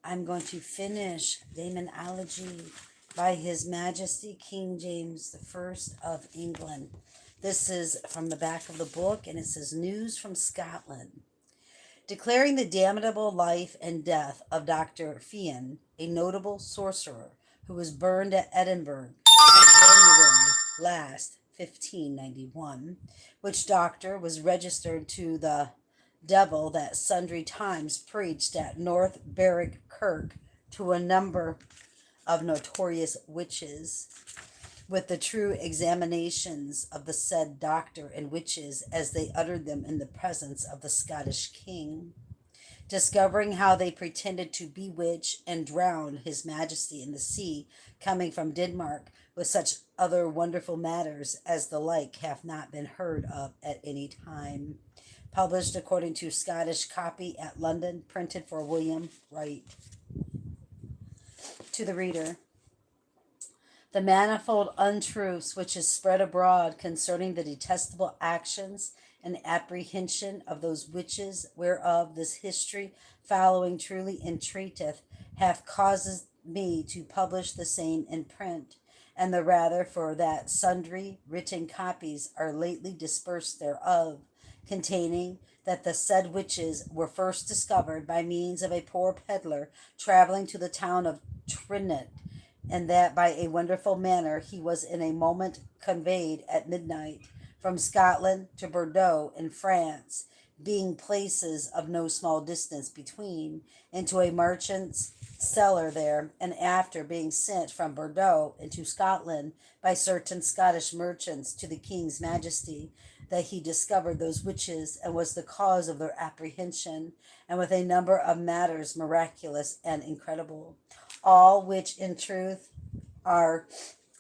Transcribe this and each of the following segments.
I'm going to finish Daemonologie by His Majesty King James the First of England. This is from the back of the book, and it says, News from Scotland. Declaring the damnable life and death of Dr. Fian, a notable sorcerer who was burned at Edinburgh in January last, 1591, which doctor was registered to the devil that sundry times preached at North Berwick Kirk to a number of notorious witches, with the true examinations of the said doctor and witches as they uttered them in the presence of the Scottish king, discovering how they pretended to bewitch and drown his majesty in the sea coming from Denmark, with such other wonderful matters as the like have not been heard of at any time. Published according to Scottish copy at London, printed for William Wright. To the reader. The manifold untruths which is spread abroad concerning the detestable actions and apprehension of those witches whereof this history following truly entreateth hath caused me to publish the same in print, and the rather for that sundry written copies are lately dispersed thereof, containing that the said witches were first discovered by means of a poor pedlar travelling to the town of Trinnet, and that by a wonderful manner he was in a moment conveyed at midnight from Scotland to Bordeaux in France, being places of no small distance between, into a merchant's cellar there, and after being sent from Bordeaux into Scotland by certain Scottish merchants to the king's majesty, that he discovered those witches and was the cause of their apprehension, and with a number of matters miraculous and incredible, all which in truth are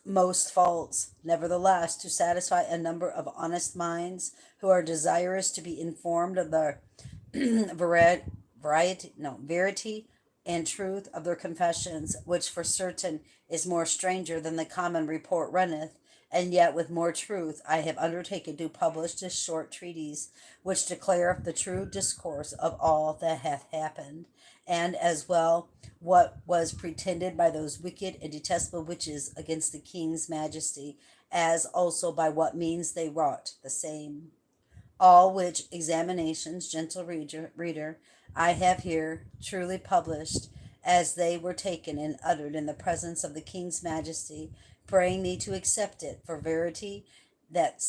most false, nevertheless, to satisfy a number of honest minds who are desirous to be informed of the verity and truth of their confessions, which for certain is more stranger than the common report runneth, and yet with more truth I have undertaken to publish this short treatise, which declareth the true discourse of all that hath happened, and as well what was pretended by those wicked and detestable witches against the king's majesty, as also by what means they wrought the same. All which examinations, gentle reader, I have here truly published, as they were taken and uttered in the presence of the king's majesty, praying thee to accept it for verity, that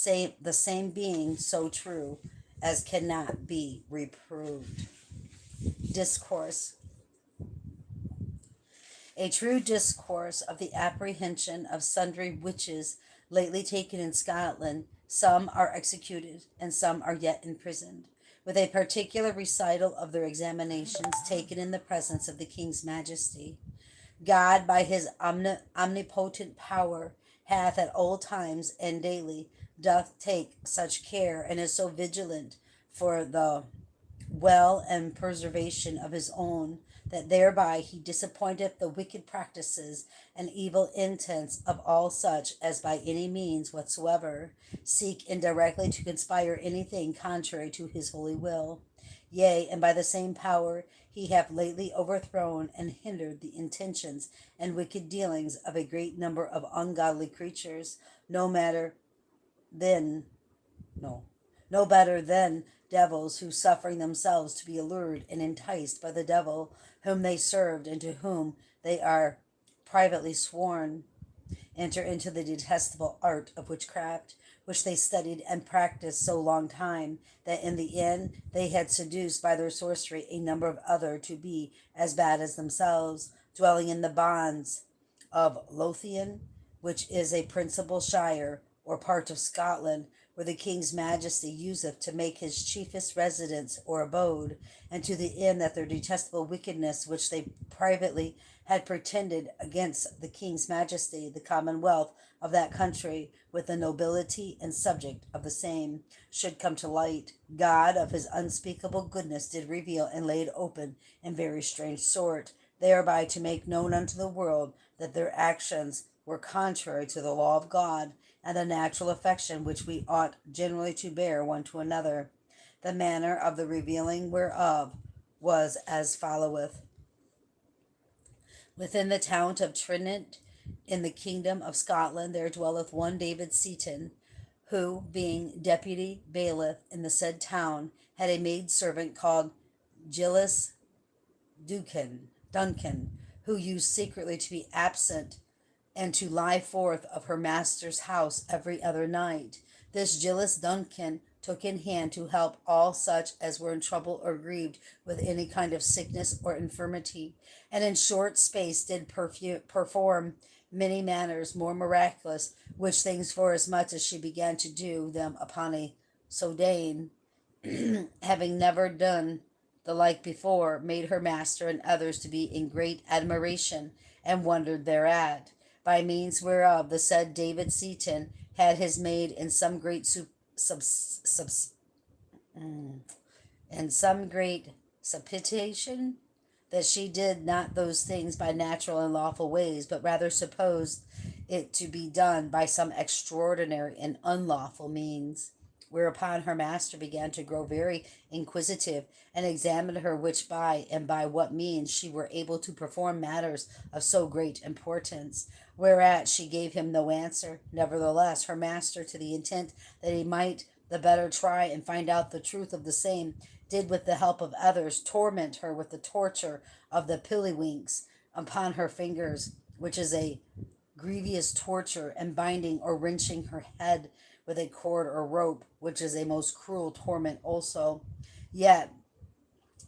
the same being so true as cannot be reproved. Discourse. A true discourse of the apprehension of sundry witches lately taken in Scotland. Some are executed, and some are yet imprisoned, with a particular recital of their examinations taken in the presence of the king's majesty. God, by his omnipotent power, hath at all times and daily doth take such care, and is so vigilant for the well and preservation of his own, that thereby he disappointeth the wicked practices and evil intents of all such as by any means whatsoever seek indirectly to conspire anything contrary to his holy will. Yea, and by the same power he hath lately overthrown and hindered the intentions and wicked dealings of a great number of ungodly creatures, no better than devils, who suffering themselves to be allured and enticed by the devil whom they served and to whom they are privately sworn, enter into the detestable art of witchcraft, which they studied and practiced so long time, that in the end they had seduced by their sorcery a number of other to be as bad as themselves, dwelling in the bonds of Lothian, which is a principal shire or part of Scotland, where the king's majesty useth to make his chiefest residence or abode, and to the end that their detestable wickedness which they privately had pretended against the king's majesty, the commonwealth of that country, with the nobility and subject of the same, should come to light, God of his unspeakable goodness did reveal and lay it open in very strange sort, thereby to make known unto the world that their actions were contrary to the law of God, and the natural affection which we ought generally to bear one to another. The manner of the revealing whereof was as followeth. Within the town of Trinant, in the kingdom of Scotland, there dwelleth one David Seaton, who, being deputy bailiff in the said town, had a maidservant called Gillis Duncan, who used secretly to be absent and to lie forth of her master's house every other night. This Gillis Duncan took in hand to help all such as were in trouble or grieved with any kind of sickness or infirmity, and in short space did perform many manners more miraculous, which things forasmuch as she began to do them upon a sodanne, having never done the like before, made her master and others to be in great admiration, and wondered thereat, by means whereof the said David Seaton had his maid in some great in some great supputation, that she did not those things by natural and lawful ways, but rather supposed it to be done by some extraordinary and unlawful means. Whereupon her master began to grow very inquisitive, and examined her which by and by what means she were able to perform matters of so great importance. Whereat she gave him no answer. Nevertheless, her master, to the intent that he might the better try and find out the truth of the same, did with the help of others torment her with the torture of the pillywinks upon her fingers, which is a grievous torture, and binding or wrenching her head with a cord or rope, which is a most cruel torment also. Yet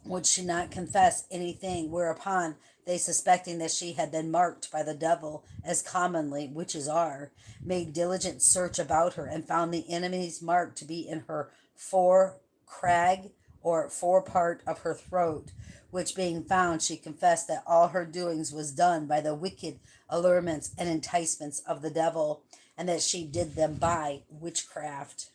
would she not confess anything, whereupon they, suspecting that she had been marked by the devil, as commonly witches are, made diligent search about her, and found the enemy's mark to be in her fore crag, or fore part of her throat, which being found, she confessed that all her doings was done by the wicked allurements and enticements of the devil, and that she did them by witchcraft.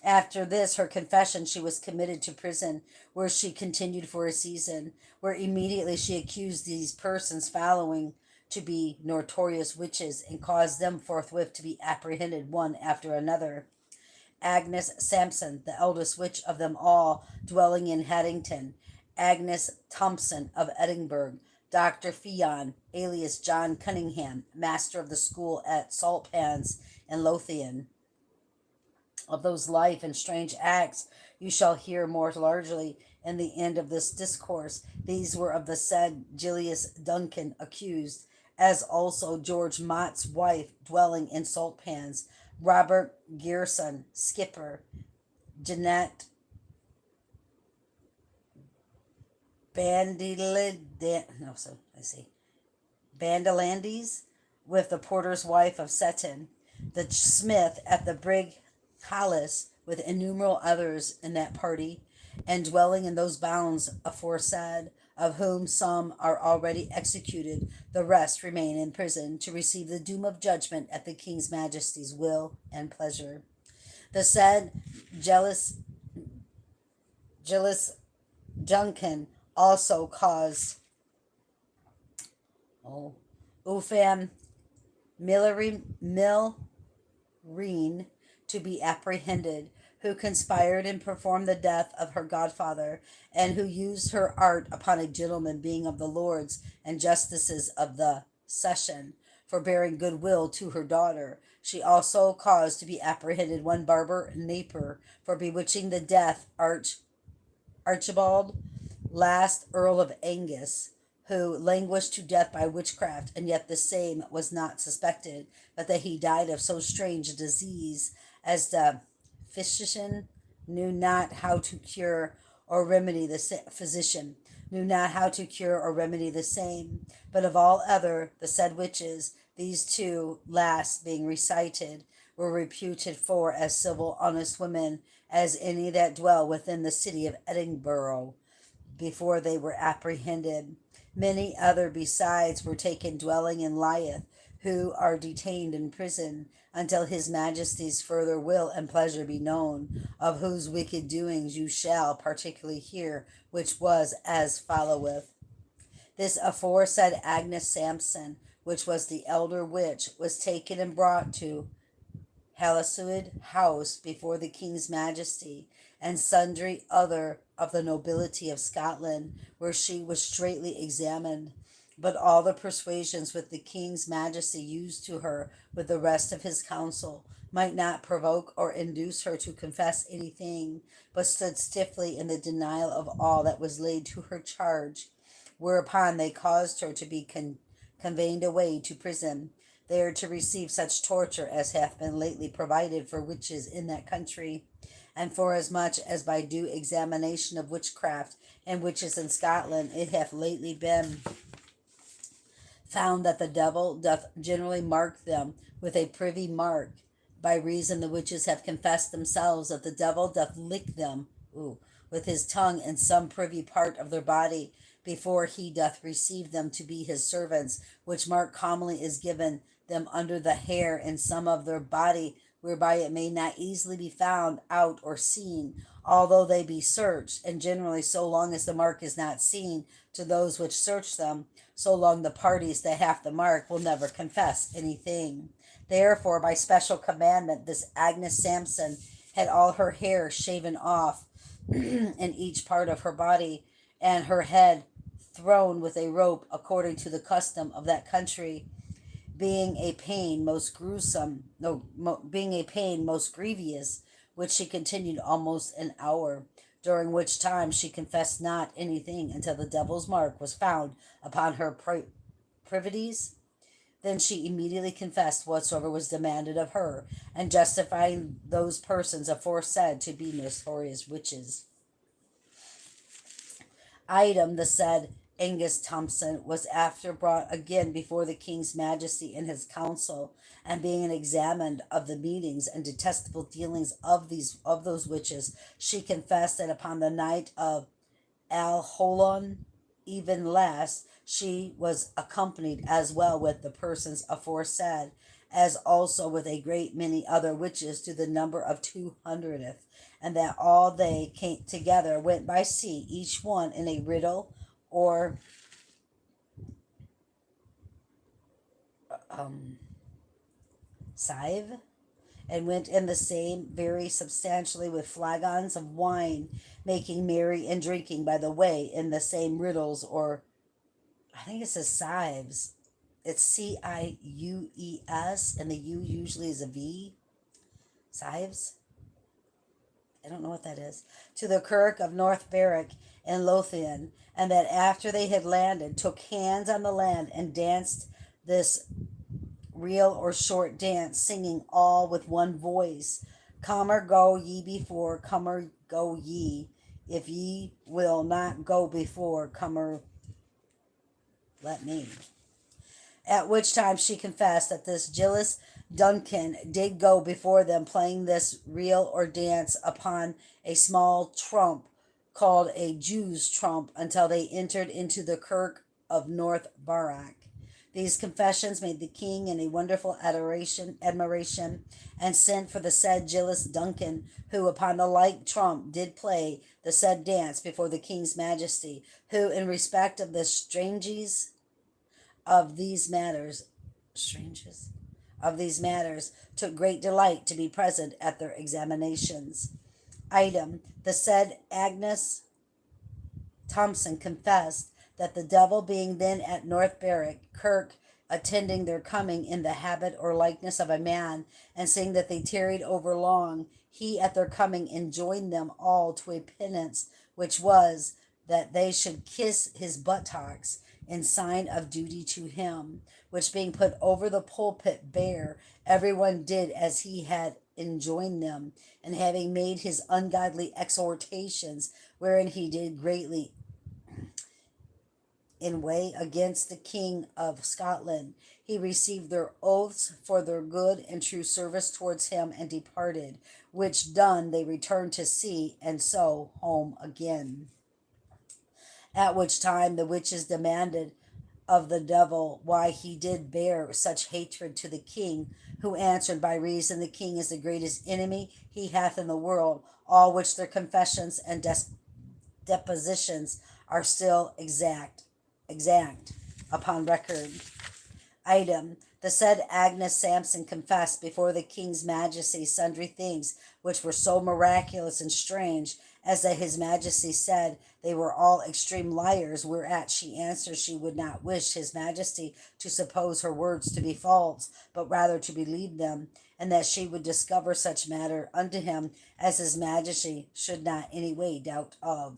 After this, her confession, she was committed to prison, where she continued for a season, where immediately she accused these persons following to be notorious witches, and caused them forthwith to be apprehended one after another. Agnes Sampson, the eldest witch of them all, dwelling in Haddington; Agnes Thompson of Edinburgh; Dr. Fion, alias John Cunningham, master of the school at Saltpans in Lothian. Of those life and strange acts you shall hear more largely in the end of this discourse. These were of the said Gillius Duncan accused, as also George Mott's wife dwelling in Saltpans, Robert Gerson, skipper, Jeanette Bandalandes, with the porter's wife of Seton, the smith at the brig Hollis, with innumerable others in that party, and dwelling in those bounds aforesaid, of whom some are already executed, the rest remain in prison, to receive the doom of judgment at the King's Majesty's will and pleasure. The said Gillis Duncan also caused Ufam Millerine to be apprehended, who conspired and performed the death of her godfather, and who used her art upon a gentleman being of the lords and justices of the session, for bearing goodwill to her daughter. She also caused to be apprehended one Barber Napier, for bewitching the death Archibald, last Earl of Angus, who languished to death by witchcraft, and yet the same was not suspected, but that he died of so strange a disease as the physician knew not how to cure or remedy the same. But of all other, the said witches, these two last being recited, were reputed for as civil honest women as any that dwell within the city of Edinburgh, before they were apprehended. Many other besides were taken dwelling in Lyeth, who are detained in prison until his Majesty's further will and pleasure be known, of whose wicked doings you shall particularly hear, which was as followeth. This aforesaid Agnes Sampson, which was the elder witch, was taken and brought to Halesoid House before the King's Majesty, and sundry other of the nobility of Scotland, where she was straitly examined. But all the persuasions which the king's majesty used to her with the rest of his council might not provoke or induce her to confess anything, but stood stiffly in the denial of all that was laid to her charge, whereupon they caused her to be conveyed away to prison, there to receive such torture as hath been lately provided for witches in that country. And forasmuch as by due examination of witchcraft and witches in Scotland it hath lately been found that the devil doth generally mark them with a privy mark, by reason the witches have confessed themselves that the devil doth lick them with his tongue in some privy part of their body, before he doth receive them to be his servants, which mark commonly is given them under the hair in some of their body, whereby it may not easily be found out or seen, although they be searched, and generally so long as the mark is not seen to those which search them, so long the parties that have the mark will never confess anything. Therefore, by special commandment, this Agnes Sampson had all her hair shaven off in each part of her body, and her head thrown with a rope according to the custom of that country, being a pain most gruesome, no, being a pain most grievous, which she continued almost an hour, during which time she confessed not anything until the devil's mark was found upon her privities. Then she immediately confessed whatsoever was demanded of her, and justifying those persons aforesaid to be notorious witches. Item, the said Angus Thompson was after brought again before the king's majesty and his council, and being examined of the meetings and detestable dealings of those witches, she confessed that upon the night of Alholon, even last, she was accompanied as well with the persons aforesaid, as also with a great many other witches to the number of 200th, and that all they came together went by sea, each one in a riddle or sieve, and went in the same very substantially with flagons of wine, making merry and drinking by the way in the same riddles, or I think it says sieves. It's Ciues, and the U usually is a V. Sieves? I don't know what that is. To the kirk of North Berwick in Lothian, and that after they had landed, took hands on the land and danced this real or short dance, singing all with one voice. Comer go ye before, comer go ye. If ye will not go before, comer let me. At which time she confessed that this Gillis Duncan did go before them, playing this reel or dance upon a small trump called a Jew's trump, until they entered into the kirk of North Barrack. These confessions made the king in a wonderful admiration, and sent for the said Gillis Duncan, who upon the like trump did play the said dance before the king's majesty, who in respect of the stranges of these matters, took great delight to be present at their examinations. Item, the said Agnes Thompson confessed that the devil being then at North Berwick kirk, attending their coming in the habit or likeness of a man, and seeing that they tarried over long, he at their coming enjoined them all to a penance, which was that they should kiss his buttocks in sign of duty to him, which being put over the pulpit bare, everyone did as he had enjoined them, and having made his ungodly exhortations, wherein he did greatly in way against the king of Scotland, he received their oaths for their good and true service towards him, and departed, which done they returned to sea, and so home again. At which time the witches demanded of the devil why he did bear such hatred to the king, who answered, by reason the king is the greatest enemy he hath in the world, all which their confessions and depositions are still exact upon record. Item, The said Agnes Sampson confessed before the king's majesty sundry things which were so miraculous and strange, as that his majesty said they were all extreme liars, whereat she answered she would not wish his majesty to suppose her words to be false, but rather to believe them, and that she would discover such matter unto him as his majesty should not any way doubt of.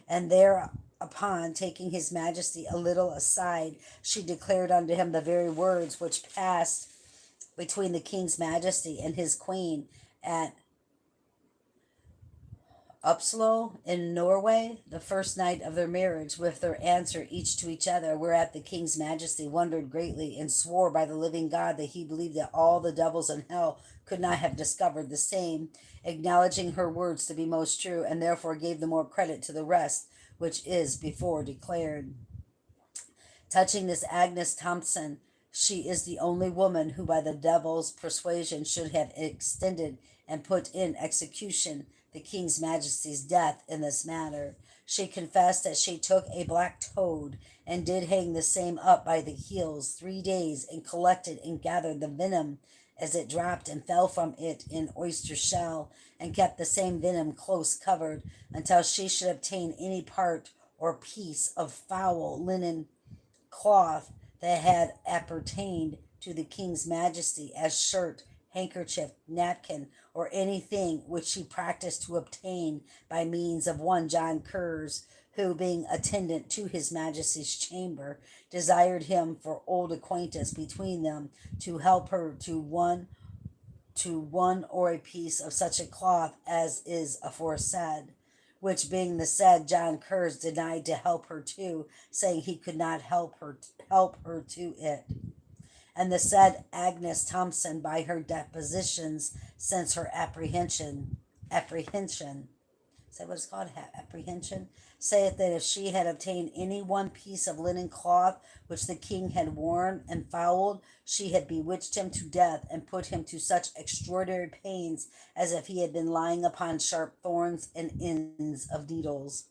And thereupon, taking his majesty a little aside, she declared unto him the very words which passed between the king's majesty and his queen at Upslo in Norway, the first night of their marriage, with their answer each to each other, whereat the king's majesty wondered greatly, and swore by the living God that he believed that all the devils in hell could not have discovered the same, acknowledging her words to be most true, and therefore gave the more credit to the rest, which is before declared. Touching this Agnes Thompson, she is the only woman who by the devil's persuasion should have extended and put in execution the king's majesty's death in this matter. She confessed that she took a black toad and did hang the same up by the heels 3 days, and collected and gathered the venom as it dropped and fell from it in oyster shell, and kept the same venom close covered until she should obtain any part or piece of foul linen cloth that had appertained to the king's majesty, as shirt, handkerchief, napkin, or anything which she practiced to obtain by means of one John Kerrs, who, being attendant to his majesty's chamber, desired him for old acquaintance between them to help her to one or a piece of such a cloth as is aforesaid, which being the said John Kerrs denied to help her to, saying he could not help her to it. And the said Agnes Thompson, by her depositions since her apprehension, is that what it's called? Apprehension? Saith that if she had obtained any one piece of linen cloth which the king had worn and fouled, she had bewitched him to death, and put him to such extraordinary pains as if he had been lying upon sharp thorns and ends of needles.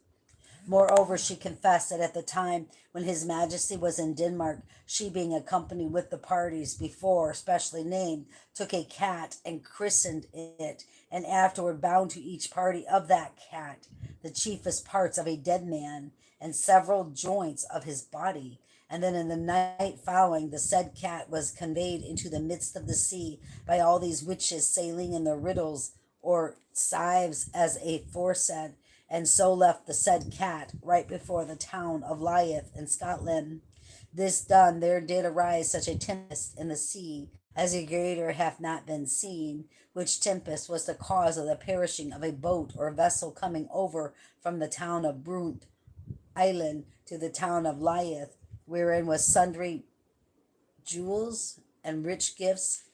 Moreover, she confessed that at the time when his majesty was in Denmark, she, being accompanied with the parties before specially named, took a cat and christened it, and afterward bound to each party of that cat the chiefest parts of a dead man and several joints of his body. And then in the night following, the said cat was conveyed into the midst of the sea by all these witches sailing in their riddles or sieves as aforesaid, and so left the said cat right before the town of Leith in Scotland. This done, there did arise such a tempest in the sea as a greater hath not been seen, which tempest was the cause of the perishing of a boat or vessel coming over from the town of Brunt Island to the town of Leith, wherein was sundry jewels and rich gifts,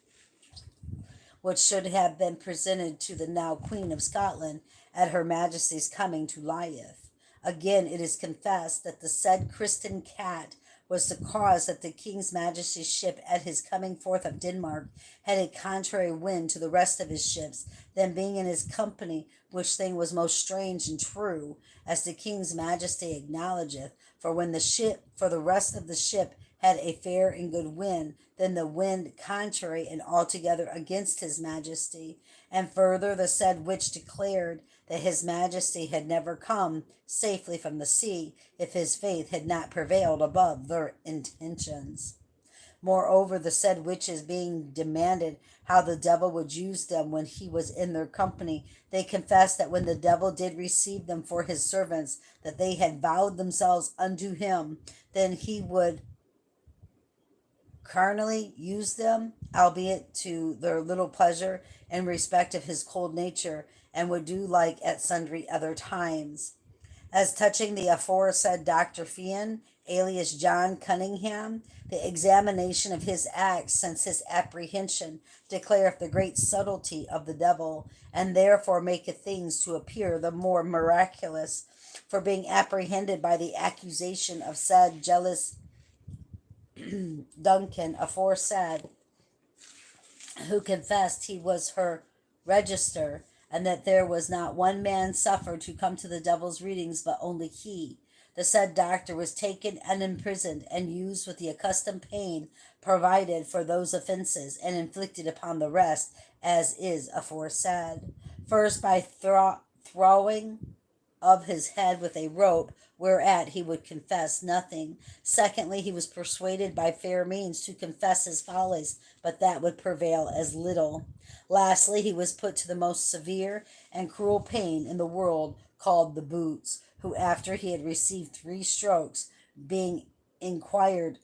which should have been presented to the now Queen of Scotland at her Majesty's coming to Leith. Again, it is confessed that the said Christian cat was the cause that the King's Majesty's ship at his coming forth of Denmark had a contrary wind to the rest of his ships, then being in his company, which thing was most strange and true, as the King's Majesty acknowledgeth. For when the rest of the ship had a fair and good wind, then the wind contrary and altogether against his majesty. And further, the said witch declared that his majesty had never come safely from the sea if his faith had not prevailed above their intentions. Moreover, the said witches being demanded how the devil would use them when he was in their company, they confessed that when the devil did receive them for his servants, that they had vowed themselves unto him, then he would carnally use them, albeit to their little pleasure, in respect of his cold nature, and would do like at sundry other times. As touching the aforesaid Dr. Fian, alias John Cunningham, the examination of his acts since his apprehension declareth the great subtlety of the devil, and therefore maketh things to appear the more miraculous, for being apprehended by the accusation of said jealous Duncan aforesaid, who confessed he was her register, and that there was not one man suffered to come to the devil's readings but only he. The said doctor was taken and imprisoned and used with the accustomed pain provided for those offences and inflicted upon the rest, as is aforesaid. First, by throwing of his head with a rope, whereat he would confess nothing. Secondly, he was persuaded by fair means to confess his follies, but that would prevail as little. Lastly, he was put to the most severe and cruel pain in the world, called the boots, who, after he had received 3 strokes, being inquired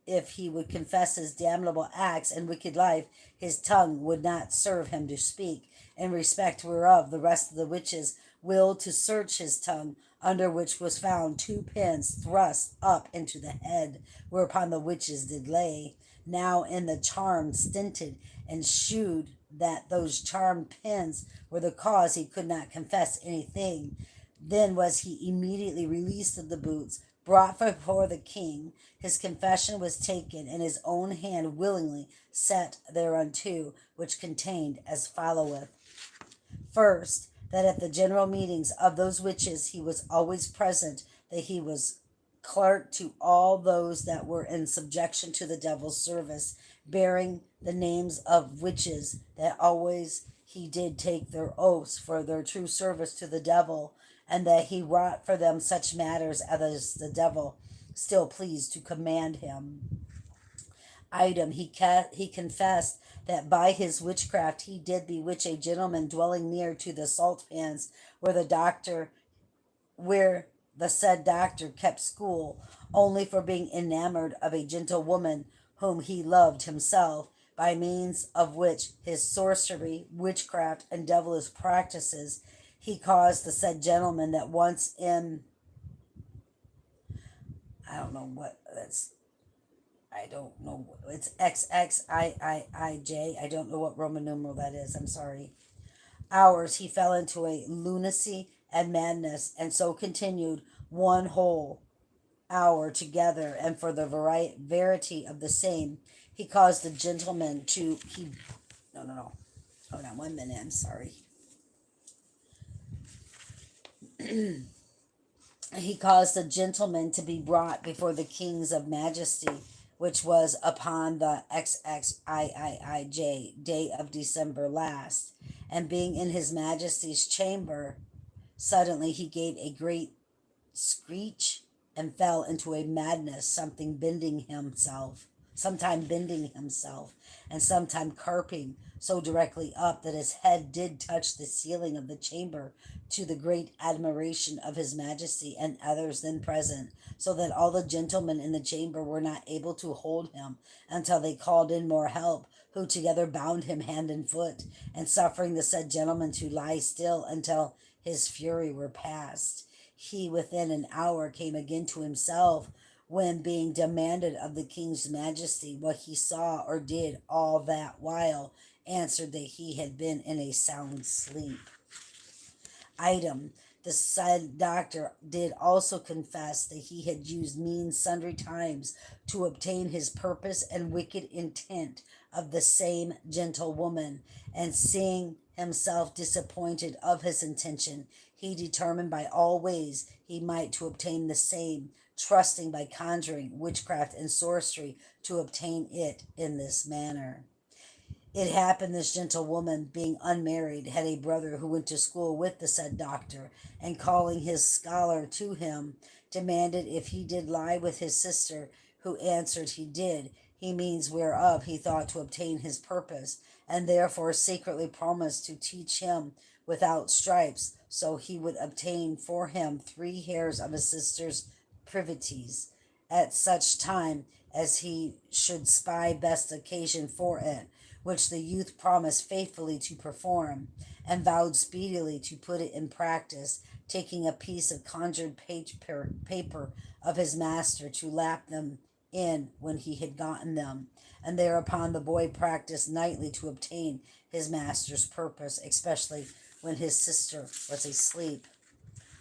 if he would confess his damnable acts and wicked life, his tongue would not serve him to speak, in respect whereof the rest of the witches willed to search his tongue, under which was found 2 pins thrust up into the head, whereupon the witches did lay. Now in the charm stinted, and shewed that those charmed pins were the cause he could not confess anything. Then was he immediately released of the boots, brought before the king. His confession was taken, and his own hand willingly set thereunto, which contained as followeth. First, that at the general meetings of those witches he was always present, that he was clerk to all those that were in subjection to the devil's service, bearing the names of witches, that always he did take their oaths for their true service to the devil, and that he wrought for them such matters as the devil still pleased to command him. Item, he confessed that by his witchcraft he did bewitch a gentleman dwelling near to the salt pans, where the said doctor kept school, only for being enamored of a gentle woman whom he loved himself, by means of which his sorcery, witchcraft, and devilish practices he caused the said gentleman that once in I don't know what that's I don't know. It's XXIIIJ. I don't know what Roman numeral that is. I'm sorry. Hours he fell into a lunacy and madness, and so continued 1 whole hour together. And for the verity of the same, he caused the gentleman to no. Hold on 1 minute. I'm sorry. He caused the gentleman to be brought before the kings of Majesty, which was upon the XXIIIJ day of December last. And being in his Majesty's chamber, suddenly he gave a great screech and fell into a madness, sometime bending himself, and sometime carping so directly up that his head did touch the ceiling of the chamber, to the great admiration of his Majesty and others then present, so that all the gentlemen in the chamber were not able to hold him until they called in more help, who together bound him hand and foot, and suffering the said gentleman to lie still until his fury were past, he within an hour came again to himself, when being demanded of the king's Majesty what he saw or did all that while, answered that he had been in a sound sleep. Item, the said doctor did also confess that he had used means sundry times to obtain his purpose and wicked intent of the same gentle woman, and seeing himself disappointed of his intention, he determined by all ways he might to obtain the same, trusting by conjuring, witchcraft, and sorcery to obtain it in this manner. It happened this gentle woman, being unmarried, had a brother who went to school with the said doctor, and calling his scholar to him, demanded if he did lie with his sister, who answered he did, he means whereof he thought to obtain his purpose, and therefore secretly promised to teach him without stripes, so he would obtain for him 3 hairs of his sister's privities, at such time as he should spy best occasion for it, which the youth promised faithfully to perform, and vowed speedily to put it in practice, taking a piece of conjured paper of his master to lap them in when he had gotten them. And thereupon the boy practiced nightly to obtain his master's purpose, especially when his sister was asleep.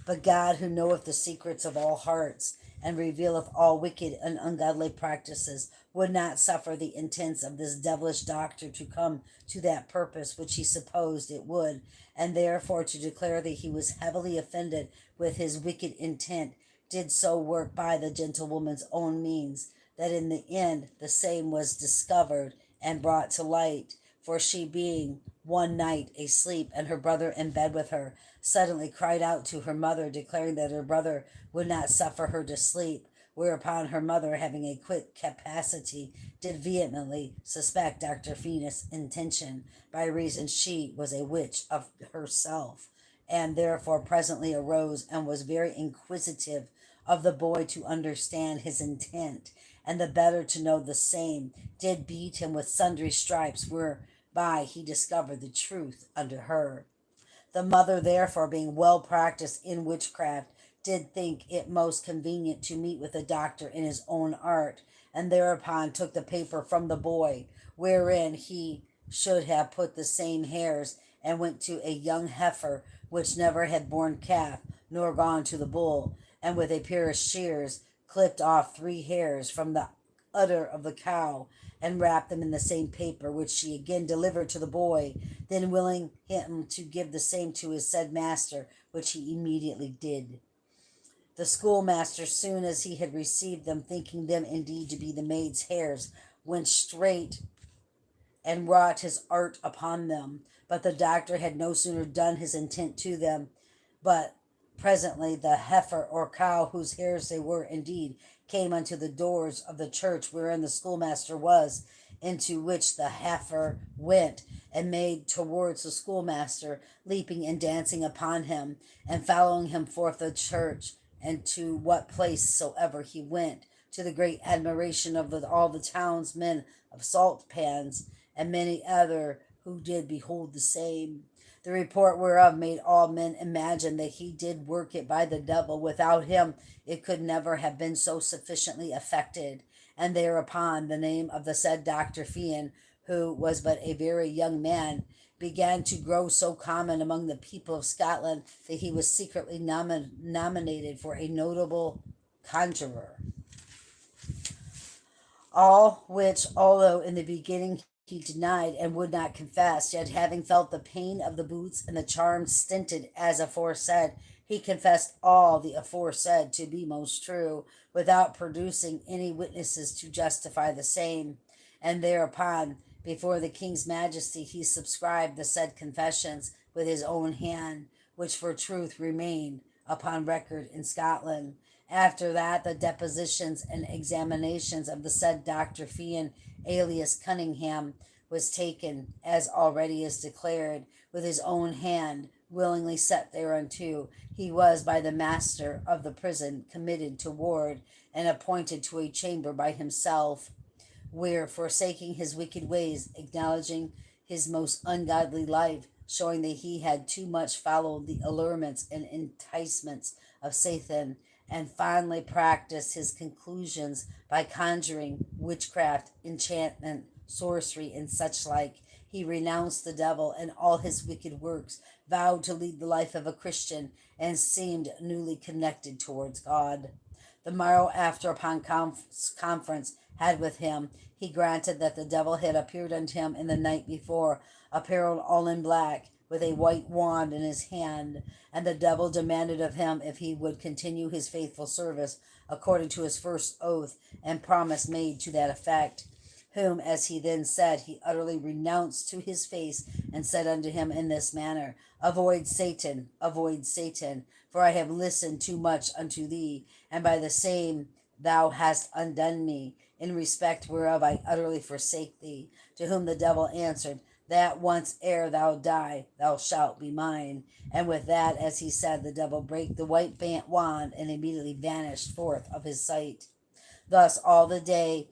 But God, who knoweth the secrets of all hearts, and revealeth all wicked and ungodly practices, would not suffer the intents of this devilish doctor to come to that purpose which he supposed it would, and therefore to declare that he was heavily offended with his wicked intent, did so work by the gentlewoman's own means, that in the end the same was discovered and brought to light. For she being one night asleep, and her brother in bed with her, suddenly cried out to her mother, declaring that her brother would not suffer her to sleep. Whereupon her mother, having a quick capacity, did vehemently suspect Dr. Phoenix' intention, by reason she was a witch of herself, and therefore presently arose and was very inquisitive of the boy to understand his intent, and the better to know the same, did beat him with sundry stripes, whereby he discovered the truth unto her. The mother, therefore, being well practised in witchcraft, did think it most convenient to meet with the doctor in his own art, and thereupon took the paper from the boy, wherein he should have put the same hairs, and went to a young heifer which never had borne calf, nor gone to the bull, and with a pair of shears clipped off 3 hairs from the udder of the cow, and wrapped them in the same paper, which she again delivered to the boy, then willing him to give the same to his said master, which he immediately did. The schoolmaster, soon as he had received them, thinking them indeed to be the maid's hairs, went straight and wrought his art upon them. But the doctor had no sooner done his intent to them, but presently the heifer or cow, whose hairs they were indeed, came unto the doors of the church wherein the schoolmaster was, into which the heifer went, and made towards the schoolmaster, leaping and dancing upon him, and following him forth the church, and to what place soever he went, to the great admiration of all the townsmen of salt pans, and many other who did behold the same. The report whereof made all men imagine that he did work it by the devil. Without him it could never have been so sufficiently effected. And thereupon the name of the said Dr. Fian, who was but a very young man, began to grow so common among the people of Scotland that he was secretly nominated for a notable conjurer. All which, although in the beginning he denied and would not confess, yet having felt the pain of the boots and the charm stinted as aforesaid, he confessed all the aforesaid to be most true, without producing any witnesses to justify the same. And thereupon, before the king's majesty, he subscribed the said confessions with his own hand, which for truth remain upon record in Scotland. After that, the depositions and examinations of the said Dr. Fian, alias Cunningham, was taken, as already is declared, with his own hand, willingly set thereunto. He was by the master of the prison committed to ward, and appointed to a chamber by himself, where, forsaking his wicked ways, acknowledging his most ungodly life, showing that he had too much followed the allurements and enticements of Satan, and finally practiced his conclusions by conjuring, witchcraft, enchantment, sorcery, and such like, he renounced the devil and all his wicked works, vowed to lead the life of a Christian, and seemed newly connected towards God. The morrow after, upon conference had with him, he granted that the devil had appeared unto him in the night before, apparelled all in black, with a white wand in his hand, and the devil demanded of him if he would continue his faithful service according to his first oath and promise made to that effect. Whom, as he then said, he utterly renounced to his face, and said unto him in this manner, avoid Satan, for I have listened too much unto thee, and by the same thou hast undone me, in respect whereof I utterly forsake thee. To whom the devil answered, that once ere thou die, thou shalt be mine. And with that, as he said, the devil brake the white wand, and immediately vanished forth of his sight. Thus all the day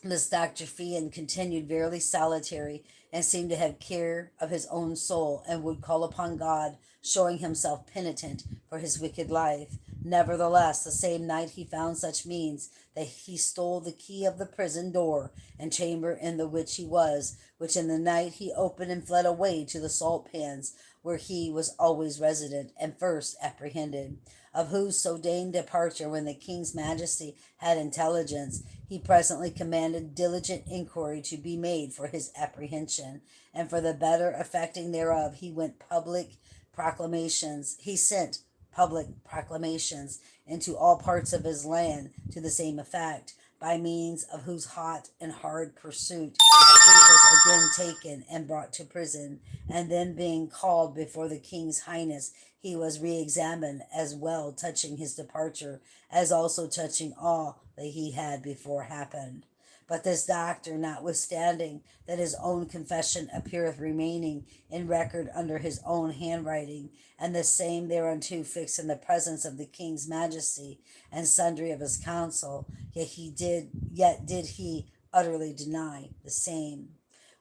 this Dr. Fian continued verily solitary, and seemed to have care of his own soul, and would call upon God, showing himself penitent for his wicked life. Nevertheless, the same night he found such means that he stole the key of the prison door and chamber in the which he was, which in the night he opened and fled away to the salt pans, where he was always resident, and first apprehended. Of whose so deigned departure, when the king's majesty had intelligence, he presently commanded diligent inquiry to be made for his apprehension, and for the better effecting thereof he sent public proclamations into all parts of his land to the same effect, by means of whose hot and hard pursuit he was again taken and brought to prison, and then being called before the king's highness, he was re-examined as well touching his departure as also touching all that he had before happened. But this doctor, notwithstanding that his own confession appeareth remaining in record under his own handwriting, and the same thereunto fixed in the presence of the king's majesty and sundry of his council, yet did he utterly deny the same.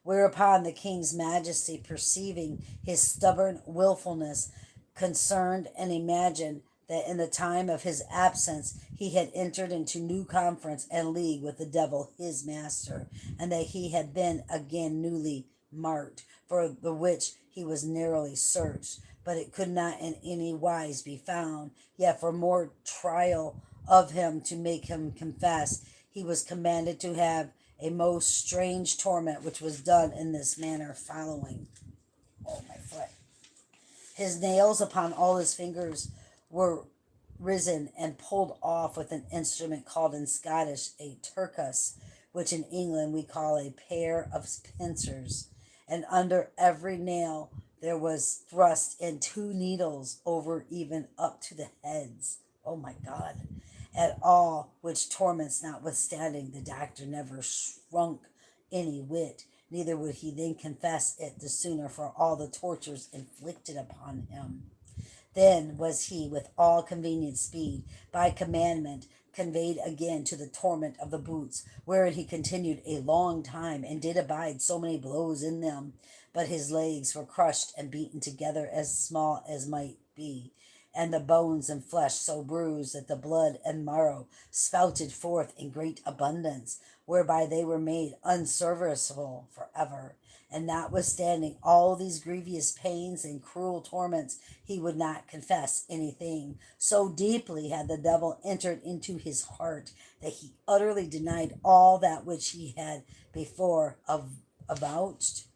Whereupon the king's majesty, perceiving his stubborn wilfulness, concerned and imagined that in the time of his absence he had entered into new conference and league with the devil his master, and that he had been again newly marked, for the which he was narrowly searched, but it could not in any wise be found. Yet for more trial of him to make him confess, he was commanded to have a most strange torment, which was done in this manner following. Oh, my foot. His nails upon all his fingers were risen and pulled off with an instrument called in Scottish a turcus, which in England we call a pair of pincers, and under every nail there was thrust in 2 needles over even up to the heads. Oh my God. At all which torments notwithstanding, the doctor never shrunk any whit, neither would he then confess it the sooner for all the tortures inflicted upon him. Then was he with all convenient speed, by commandment, conveyed again to the torment of the boots, wherein he continued a long time, and did abide so many blows in them, but his legs were crushed and beaten together as small as might be, and the bones and flesh so bruised that the blood and marrow spouted forth in great abundance, whereby they were made unserviceable for ever. And notwithstanding all these grievous pains and cruel torments, he would not confess anything. So deeply had the devil entered into his heart that he utterly denied all that which he had before avouched,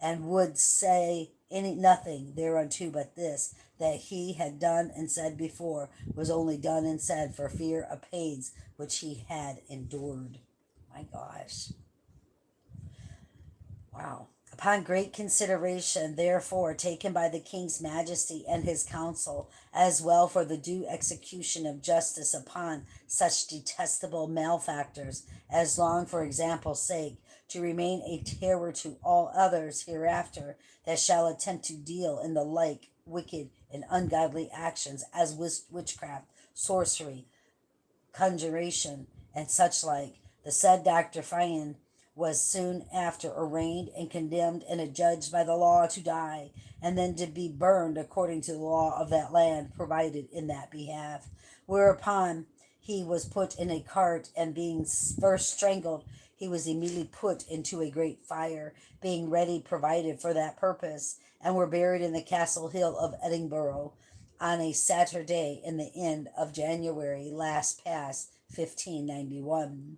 and would say nothing thereunto but this, that he had done and said before was only done and said for fear of pains which he had endured. My gosh. Wow. Upon great consideration, therefore, taken by the king's majesty and his council, as well for the due execution of justice upon such detestable malefactors, as long for example's sake, to remain a terror to all others hereafter that shall attempt to deal in the like wicked and ungodly actions as witchcraft, sorcery, conjuration, and such like, the said Dr. Fian was soon after arraigned and condemned and adjudged by the law to die, and then to be burned according to the law of that land provided in that behalf. Whereupon he was put in a cart, and being first strangled, he was immediately put into a great fire, being ready provided for that purpose, and were buried in the Castle Hill of Edinburgh on a Saturday in the end of January last past, 1591.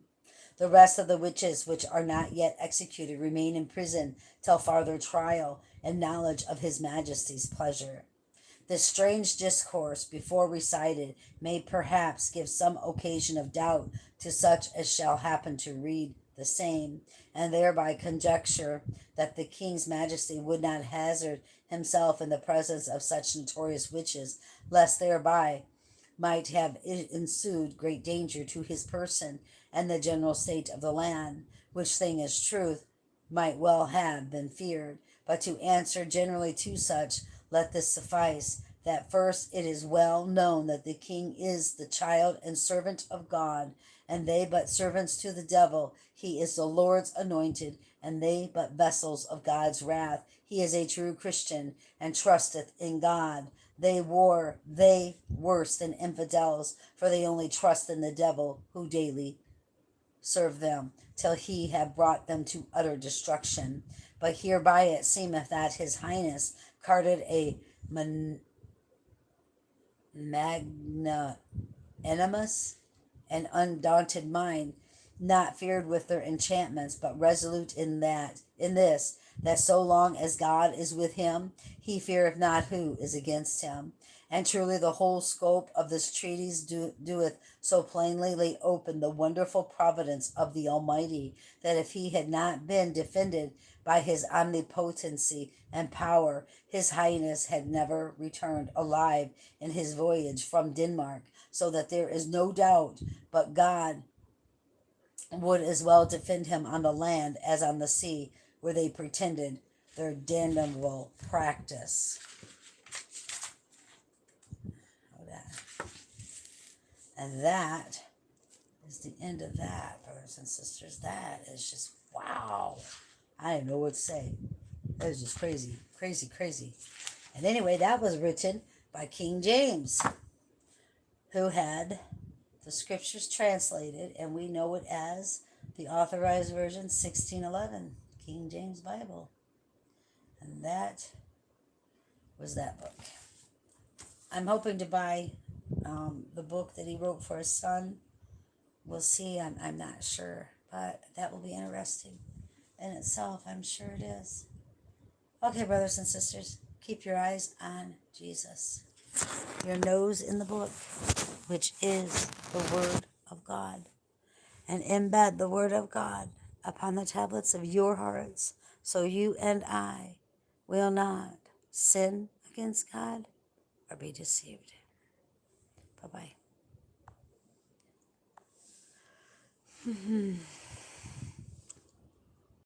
The rest of the witches which are not yet executed remain in prison till farther trial and knowledge of his majesty's pleasure. This strange discourse before recited may perhaps give some occasion of doubt to such as shall happen to read the same, and thereby conjecture that the king's majesty would not hazard himself in the presence of such notorious witches, lest thereby might have ensued great danger to his person and the general state of the land, which thing is truth might well have been feared. But to answer generally to such, let this suffice, that first it is well known that the king is the child and servant of God, and they but servants to the devil. He is the Lord's anointed, and they but vessels of God's wrath. He is a true Christian, and trusteth in God. They worse than infidels, for they only trust in the devil, who daily serve them, till he have brought them to utter destruction. But hereby it seemeth that his highness carded a magnanimous and undaunted mind, not feared with their enchantments, but resolute in this, that so long as God is with him, he feareth not who is against him. And truly the whole scope of this treatise doeth so plainly lay open the wonderful providence of the Almighty, that if he had not been defended by his omnipotency and power, his highness had never returned alive in his voyage from Denmark, so that there is no doubt but God would as well defend him on the land as on the sea, where they pretended their damnable practice. And that is the end of that, brothers and sisters. That is just, wow. I didn't know what to say. That was just crazy, crazy, crazy. And anyway, that was written by King James, who had the scriptures translated, and we know it as the Authorized Version 1611, King James Bible. And that was that book. I'm hoping to buy the book that he wrote for his son. We'll see. I'm not sure, but that will be interesting in itself. I'm sure it is. Okay, brothers and sisters, keep your eyes on Jesus. Your nose in the book, which is the Word of God. And embed the Word of God upon the tablets of your hearts, so you and I will not sin against God or be deceived. Bye-bye.